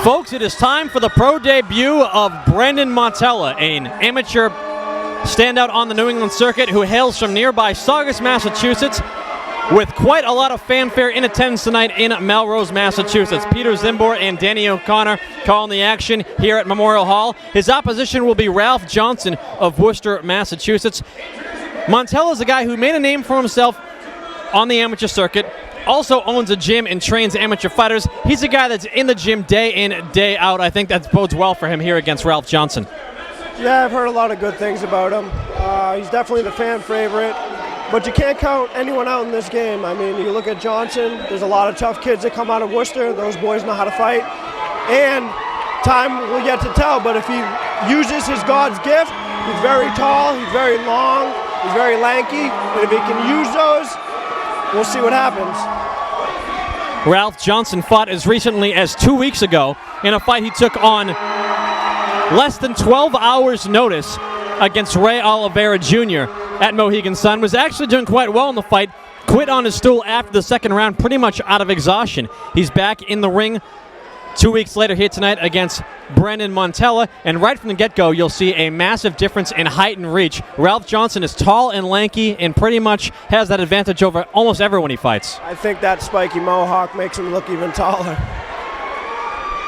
Folks, it is time for the pro debut of Brandon Montella, an amateur standout on the New England circuit who hails from nearby Saugus, Massachusetts, with quite a lot of fanfare in attendance tonight in Melrose, Massachusetts. Peter Zimbor and Danny O'Connor calling the action here at Memorial Hall. His opposition will be Ralph Johnson of Worcester, Massachusetts. Montella is a guy who made a name for himself on the amateur circuit, also owns a gym and trains amateur fighters. He's a guy that's in the gym day in, day out. I think that bodes well for him here against Ralph Johnson. Yeah, I've heard a lot of good things about him. He's definitely the fan favorite, but you can't count anyone out in this game. I mean, you look at Johnson, there's a lot of tough kids that come out of Worcester. Those boys know how to fight. And time will yet to tell, but if he uses his God's gift, he's very tall, he's very long, he's very lanky, and if he can use those, we'll see what happens. Ralph Johnson fought as recently as 2 weeks ago in a fight he took on less than 12 hours notice against Ray Oliveira Jr. at Mohegan Sun. Was actually doing quite well in the fight. Quit on his stool after the second round, pretty much out of exhaustion. He's back in the ring 2 weeks later here tonight against Brandon Montella, and right from the get-go you'll see a massive difference in height and reach. Ralph Johnson is tall and lanky and pretty much has that advantage over almost everyone he fights. I think that spiky mohawk makes him look even taller.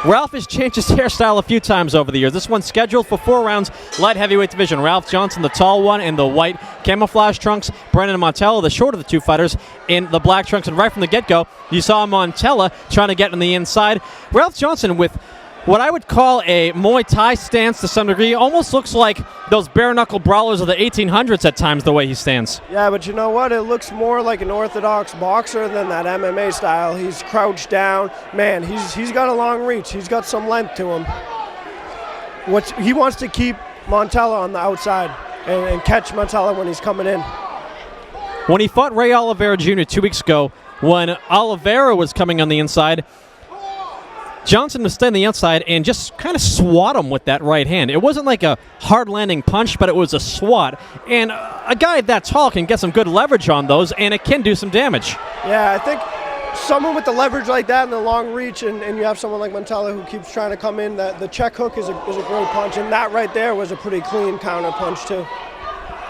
Ralph has changed his hairstyle a few times over the years. This one's scheduled for 4 rounds, light heavyweight division. Ralph Johnson, the tall one, in the white camouflage trunks. Brandon Montella, the short of the two fighters, in the black trunks. And right from the get-go, you saw Montella trying to get on the inside. Ralph Johnson with what I would call a Muay Thai stance to some degree. Almost looks like those bare-knuckle brawlers of the 1800s at times, the way he stands. Yeah, but you know what? It looks more like an orthodox boxer than that MMA style. He's crouched down. Man, he's got a long reach. He's got some length to him. He wants to keep Montella on the outside and catch Montella when he's coming in. When he fought Ray Oliveira Jr. 2 weeks ago, when Oliveira was coming on the inside, Johnson was staying on the outside and just kind of swat him with that right hand. It wasn't like a hard landing punch, but it was a swat. And a guy that tall can get some good leverage on those, and it can do some damage. Yeah, I think someone with the leverage like that and the long reach, and you have someone like Montella who keeps trying to come in, the check hook is a great punch, and that right there was a pretty clean counter punch too.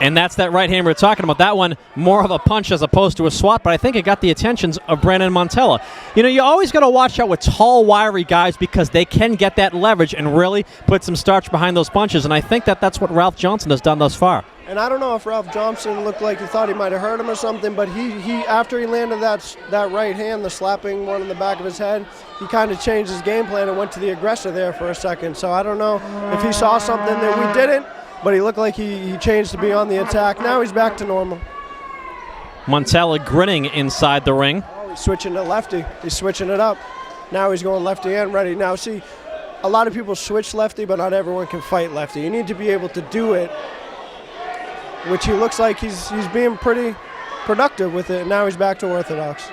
And that's that right hand we're talking about. That one, more of a punch as opposed to a swat, but I think it got the attentions of Brandon Montella. You know, you always got to watch out with tall, wiry guys because they can get that leverage and really put some starch behind those punches, and I think that's what Ralph Johnson has done thus far. And I don't know if Ralph Johnson looked like he thought he might have hurt him or something, but he after he landed that right hand, the slapping one in the back of his head, he kind of changed his game plan and went to the aggressor there for a second. So I don't know if he saw something that we didn't, but he looked like he changed to be on the attack. Now he's back to normal. Montella grinning inside the ring. Oh, he's switching to lefty. He's switching it up. Now he's going lefty and ready. Now see, a lot of people switch lefty, but not everyone can fight lefty. You need to be able to do it, which he looks like he's being pretty productive with it. Now he's back to orthodox.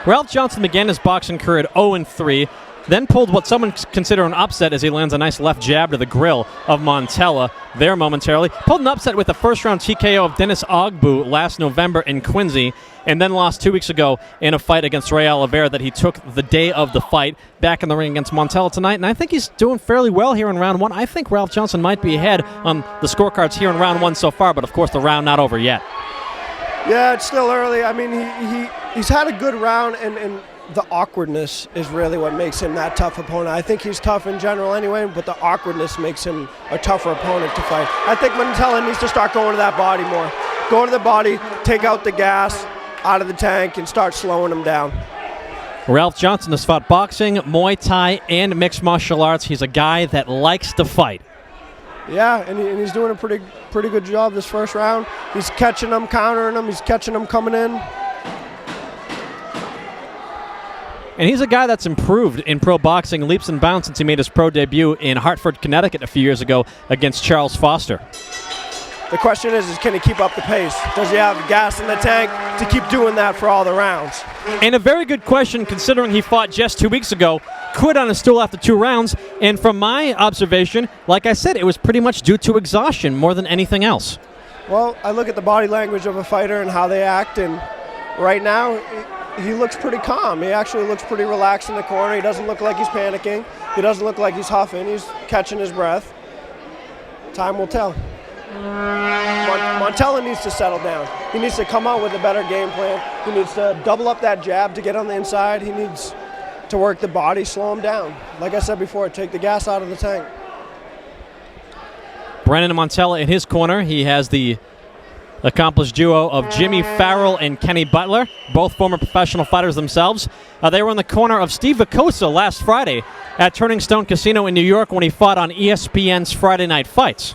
Ralph Johnson began his boxing career at 0-3. Then pulled what some consider an upset as he lands a nice left jab to the grill of Montella there momentarily. Pulled an upset with the first-round TKO of Dennis Ogbu last November in Quincy, and then lost 2 weeks ago in a fight against Ray Oliveira that he took the day of the fight. Back in the ring against Montella tonight, and I think he's doing fairly well here in round one. I think Ralph Johnson might be ahead on the scorecards here in round one so far, but of course the round not over yet. Yeah, it's still early. I mean, he's had a good round, and the awkwardness is really what makes him that tough opponent. I think he's tough in general anyway, but the awkwardness makes him a tougher opponent to fight. I think Montella needs to start going to that body more. Go to the body, take out the gas out of the tank, and start slowing him down. Ralph Johnson has fought boxing, Muay Thai, and mixed martial arts. He's a guy that likes to fight. Yeah, and he's doing a pretty good job this first round. He's catching them, countering them. He's catching them coming in. And he's a guy that's improved in pro boxing leaps and bounds since he made his pro debut in Hartford, Connecticut a few years ago against Charles Foster. The question is can he keep up the pace? Does he have gas in the tank to keep doing that for all the rounds? And a very good question considering he fought just 2 weeks ago, quit on a stool after 2 rounds, and from my observation, like I said, it was pretty much due to exhaustion more than anything else. Well, I look at the body language of a fighter and how they act, and right now he looks pretty calm. He actually looks pretty relaxed in the corner. He doesn't look like he's panicking. He doesn't look like he's huffing. He's catching his breath. Time will tell. Montella needs to settle down. He needs to come out with a better game plan. He needs to double up that jab to get on the inside. He needs to work the body, slow him down. Like I said before, take the gas out of the tank. Brandon Montella in his corner. He has the accomplished duo of Jimmy Farrell and Kenny Butler, both former professional fighters themselves. They were in the corner of Steve Vicosa last Friday at Turning Stone Casino in New York when he fought on ESPN's Friday Night Fights.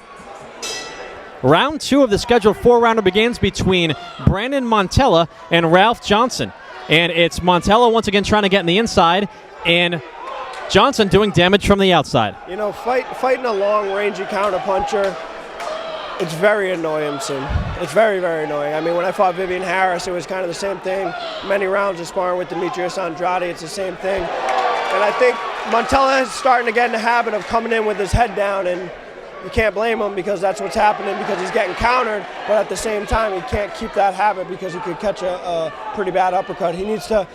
Round 2 of the scheduled 4-rounder begins between Brandon Montella and Ralph Johnson. And it's Montella once again trying to get in the inside, and Johnson doing damage from the outside. You know, fighting a long, rangy counterpuncher, it's very annoying. It's very, very annoying. I mean, when I fought Vivian Harris, it was kind of the same thing. Many rounds of sparring with Demetrius Andrade, it's the same thing. And I think Montella is starting to get in the habit of coming in with his head down, and you can't blame him because that's what's happening, because he's getting countered, but at the same time he can't keep that habit because he could catch a pretty bad uppercut. He needs to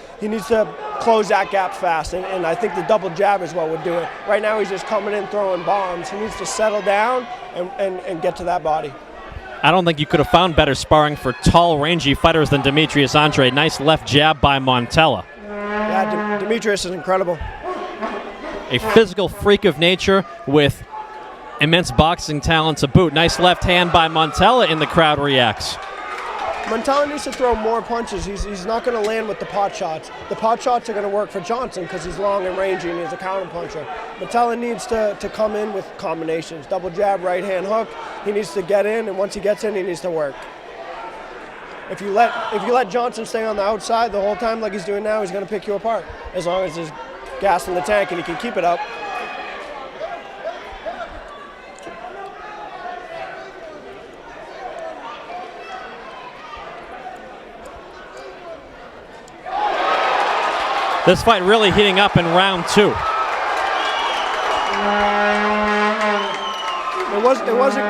close that gap fast, and I think the double jab is what would do it. Right now he's just coming in throwing bombs. He needs to settle down and get to that body. I don't think you could have found better sparring for tall, rangy fighters than Demetrius Andrade. Nice left jab by Montella. Yeah, Demetrius is incredible. A physical freak of nature with immense boxing talent to boot. Nice left hand by Montella, and the crowd reacts. Montella needs to throw more punches. He's not going to land with the pot shots. The pot shots are going to work for Johnson because he's long and rangy and he's a counter puncher. Montella needs to come in with combinations. Double jab, right hand hook. He needs to get in, and once he gets in, he needs to work. If you let Johnson stay on the outside the whole time like he's doing now, he's going to pick you apart. As long as there's gas in the tank and he can keep it up. This fight really heating up in round 2. It wasn't.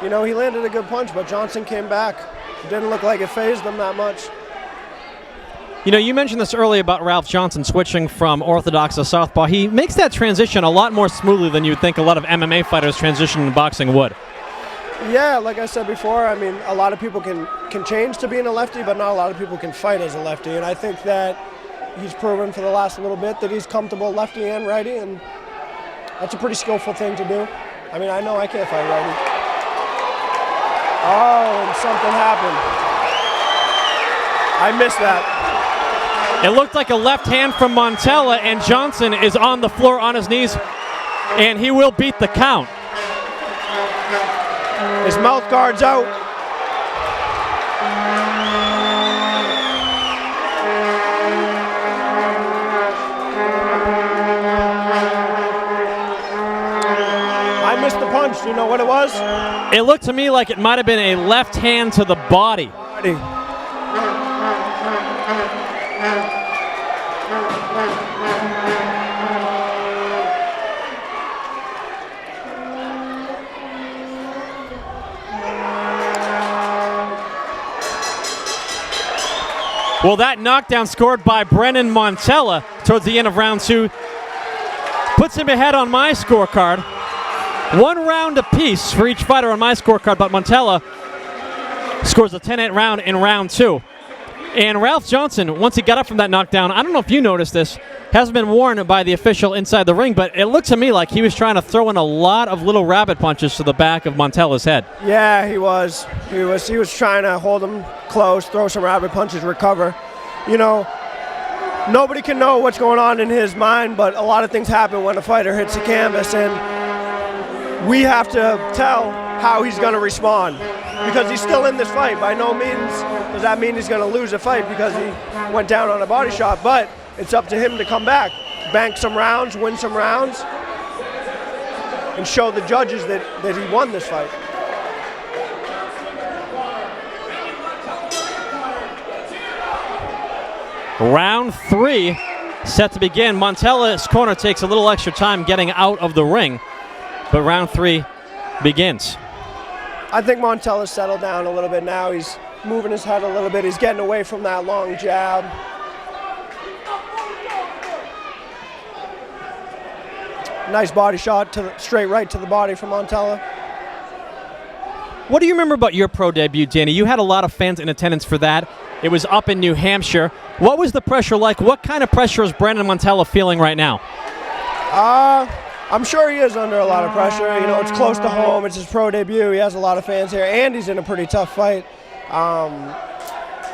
You know, he landed a good punch, but Johnson came back. It didn't look like it fazed him that much. You know, you mentioned this earlier about Ralph Johnson switching from orthodox to southpaw. He makes that transition a lot more smoothly than you'd think a lot of MMA fighters transition in boxing would. Yeah, like I said before, I mean, a lot of people can change to being a lefty, but not a lot of people can fight as a lefty. And I think that he's proven for the last little bit that he's comfortable lefty and righty, and that's a pretty skillful thing to do. I mean, I know I can't fight righty. Oh, and something happened. I missed that. It looked like a left hand from Montella, and Johnson is on the floor on his knees, and he will beat the count. His mouth guard's out. I missed the punch. Do you know what it was? It looked to me like it might have been a left hand to the body. Well, that knockdown scored by Brandon Montella towards the end of round 2 puts him ahead on my scorecard. 1 round apiece for each fighter on my scorecard, but Montella scores a 10-8 round in round 2. And Ralph Johnson, once he got up from that knockdown, I don't know if you noticed this, hasn't been warned by the official inside the ring, but it looked to me like he was trying to throw in a lot of little rabbit punches to the back of Montella's head. Yeah, he was. He was trying to hold him close, throw some rabbit punches, recover. You know, nobody can know what's going on in his mind, but a lot of things happen when a fighter hits the canvas, and we have to tell how he's going to respond, because he's still in this fight. By no means does that mean he's going to lose a fight because he went down on a body shot, but it's up to him to come back, bank some rounds, win some rounds, and show the judges that he won this fight. Round 3 set to begin. Montella's corner takes a little extra time getting out of the ring, but round 3 begins. I think Montella's settled down a little bit now. He's moving his head a little bit. He's getting away from that long jab. Nice body shot straight right to the body from Montella. What do you remember about your pro debut, Danny? You had a lot of fans in attendance for that. It was up in New Hampshire. What was the pressure like? What kind of pressure is Brandon Montella feeling right now? I'm sure he is under a lot of pressure. You know, it's close to home. It's his pro debut. He has a lot of fans here, and he's in a pretty tough fight.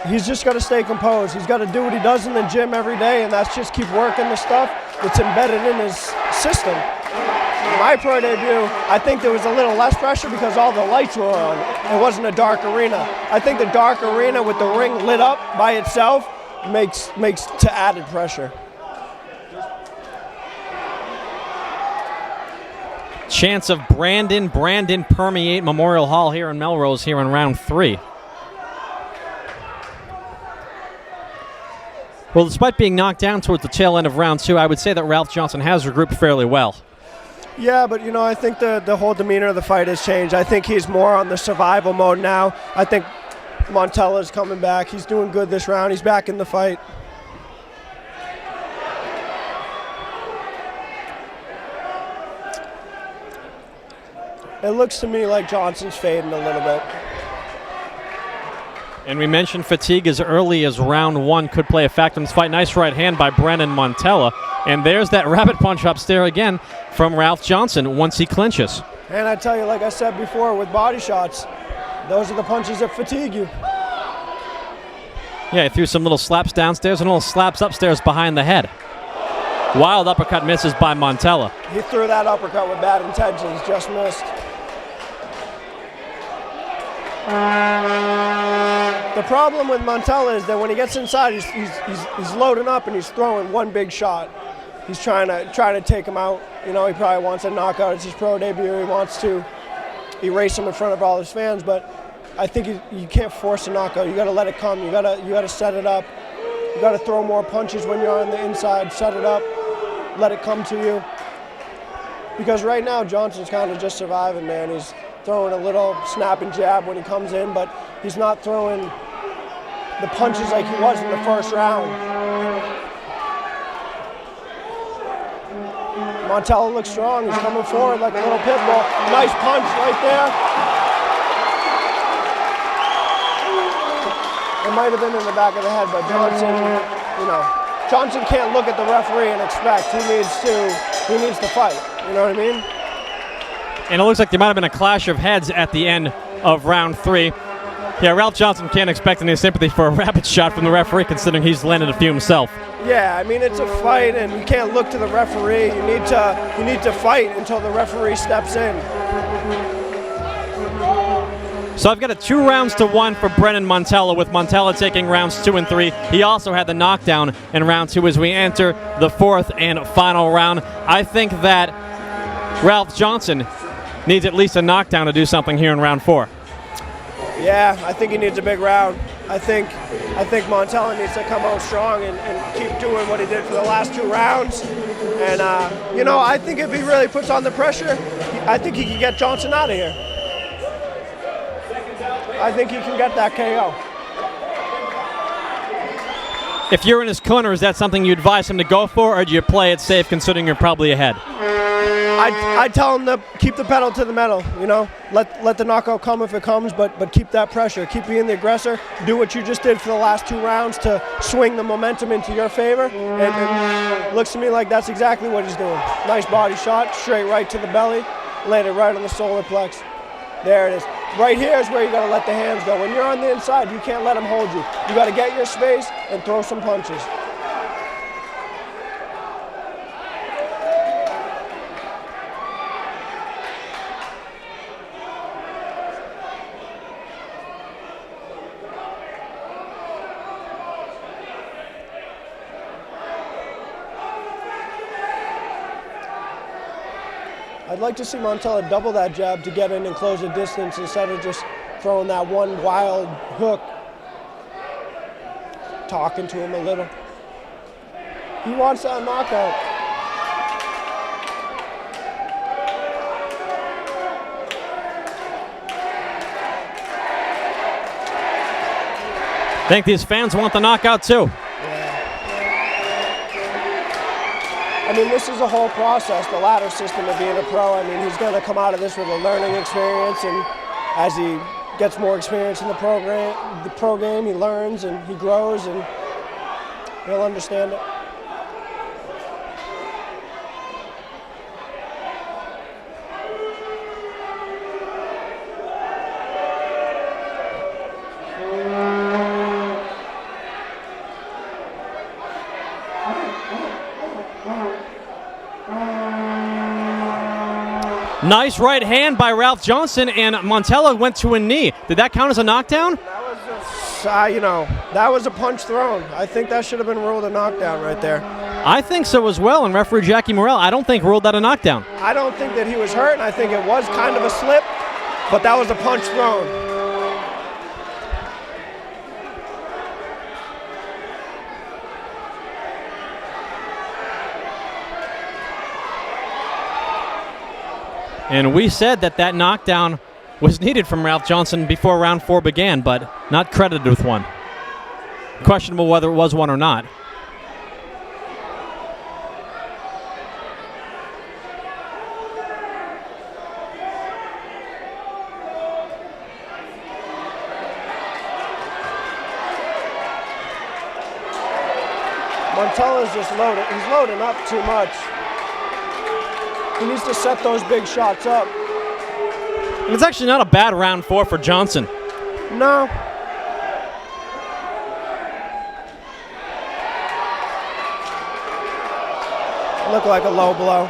He's just got to stay composed. He's got to do what he does in the gym every day, and that's just keep working the stuff that's embedded in his system. My pro debut, I think there was a little less pressure because all the lights were on. It wasn't a dark arena. I think the dark arena with the ring lit up by itself makes to added pressure. Chance of Brandon permeate Memorial Hall here in Melrose here in round 3. Well, despite being knocked down towards the tail end of round 2, I would say that Ralph Johnson has regrouped fairly well. Yeah, but, you know, I think the whole demeanor of the fight has changed. I think he's more on the survival mode now. I think Montella's coming back. He's doing good this round. He's back in the fight. It looks to me like Johnson's fading a little bit. And we mentioned fatigue as early as round 1 could play a factor in this fight. Nice right hand by Brandon Montella. And there's that rabbit punch upstairs again from Ralph Johnson once he clinches. And I tell you, like I said before, with body shots, those are the punches that fatigue you. Yeah, he threw some little slaps downstairs and little slaps upstairs behind the head. Wild uppercut misses by Montella. He threw that uppercut with bad intentions, just missed. The problem with Montella is that when he gets inside, he's loading up and he's throwing one big shot. He's trying to take him out. You know, he probably wants a knockout. It's his pro debut. He wants to erase him in front of all his fans. But I think you can't force a knockout. You got to let it come. You got to set it up. You got to throw more punches when you're on the inside. Set it up. Let it come to you. Because right now Johnson's kind of just surviving, man. He's throwing a little snap and jab when he comes in, but he's not throwing the punches like he was in the first round. Montella looks strong. He's coming forward like a little pit bull. Nice punch right there. It might have been in the back of the head, but Johnson can't look at the referee and expect. He needs to fight. You know what I mean? And it looks like there might have been a clash of heads at the end of round 3. Yeah, Ralph Johnson can't expect any sympathy for a rabbit shot from the referee, considering he's landed a few himself. Yeah, I mean, it's a fight, and you can't look to the referee. You need to fight until the referee steps in. So I've got a 2-1 for Brandon Montella, with Montella taking rounds 2 and 3. He also had the knockdown in round 2 as we enter the 4th and final round. I think that Ralph Johnson needs at least a knockdown to do something here in round 4. Yeah, I think he needs a big round. I think Montella needs to come out strong and keep doing what he did for the last 2 rounds. And, I think if he really puts on the pressure, I think he can get Johnson out of here. I think he can get that KO. If you're in his corner, is that something you advise him to go for, or do you play it safe considering you're probably ahead? I tell him to keep the pedal to the metal, let the knockout come if it comes, but keep that pressure. Keep being the aggressor. Do what you just did for the last 2 rounds to swing the momentum into your favor. And it looks to me like that's exactly what he's doing. Nice body shot, straight right to the belly, landed right on the solar plex. There it is. Right here is where you got to let the hands go. When you're on the inside, you can't let them hold you. You got to get your space and throw some punches. I'd like to see Montella double that jab to get in and close the distance instead of just throwing that one wild hook. Talking to him a little. He wants that knockout. think these fans want the knockout too. I mean, this is a whole process, the ladder system of being a pro. I mean, he's going to come out of this with a learning experience, and as he gets more experience in the pro game, he learns and he grows, and he'll understand it. Nice right hand by Ralph Johnson, and Montella went to a knee. Did that count as a knockdown? That was just, that was a punch thrown. I think that should have been ruled a knockdown right there. I think so as well, and referee Jackie Morrell, I don't think ruled that a knockdown. I don't think that he was hurt, and I think it was kind of a slip, but that was a punch thrown. And we said that that knockdown was needed from Ralph Johnson before round 4 began, but not credited with one. Questionable whether it was one or not. Montella's just loaded. He's loading up too much. He needs to set those big shots up. And it's actually not a bad round 4 for Johnson. No. Looked like a low blow.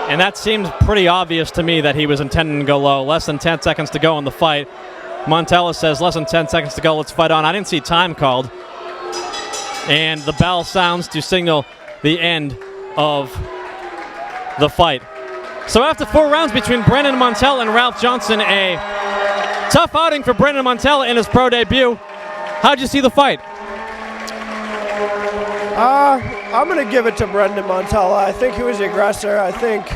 And that seems pretty obvious to me that he was intending to go low. Less than 10 seconds to go in the fight. Montella says less than 10 seconds to go, let's fight on. I didn't see time called. And the bell sounds to signal the end of the fight. So after 4 rounds between Brandon Montella and Ralph Johnson, a tough outing for Brandon Montella in his pro debut. How'd you see the fight? I'm going to give it to Brendan Montella. I think he was the aggressor. I think,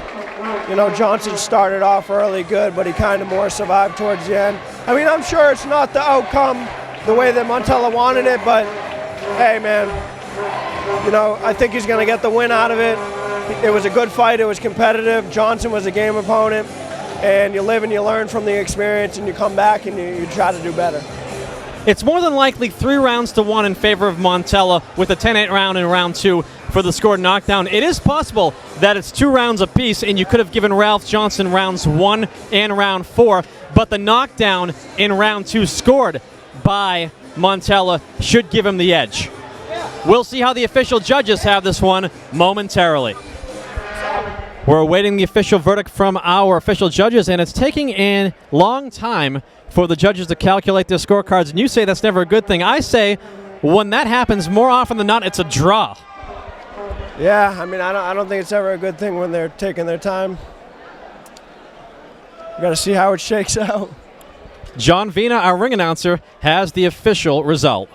Johnson started off early good, but he kind of more survived towards the end. I mean, I'm sure it's not the outcome the way that Montella wanted it, but hey, man, I think he's going to get the win out of it. It was a good fight. It was competitive. Johnson was a game opponent, and you live and you learn from the experience, and you come back and you try to do better. It's more than likely 3 rounds to 1 in favor of Montella with a 10-8 round in round 2 for the scored knockdown. It is possible that it's 2 rounds apiece, and you could have given Ralph Johnson rounds 1 and round 4, but the knockdown in round 2 scored by Montella should give him the edge. We'll see how the official judges have this one momentarily. We're awaiting the official verdict from our official judges, and it's taking a long time for the judges to calculate their scorecards. And you say that's never a good thing. I say when that happens, more often than not, it's a draw. Yeah, I mean, I don't think it's ever a good thing when they're taking their time. We got to see how it shakes out. John Vina, our ring announcer, has the official result.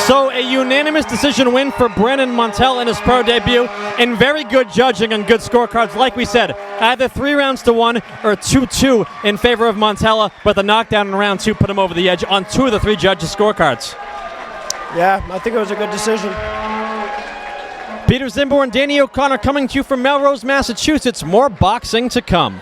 So a unanimous decision win for Brandon Montella in his pro debut, and very good judging and good scorecards. Like we said, either 3 rounds to 1 or 2-2 in favor of Montella, but the knockdown in round 2 put him over the edge on 2 of the 3 judges' scorecards. Yeah, I think it was a good decision. Peter Zimbo and Danny O'Connor coming to you from Melrose, Massachusetts. More boxing to come.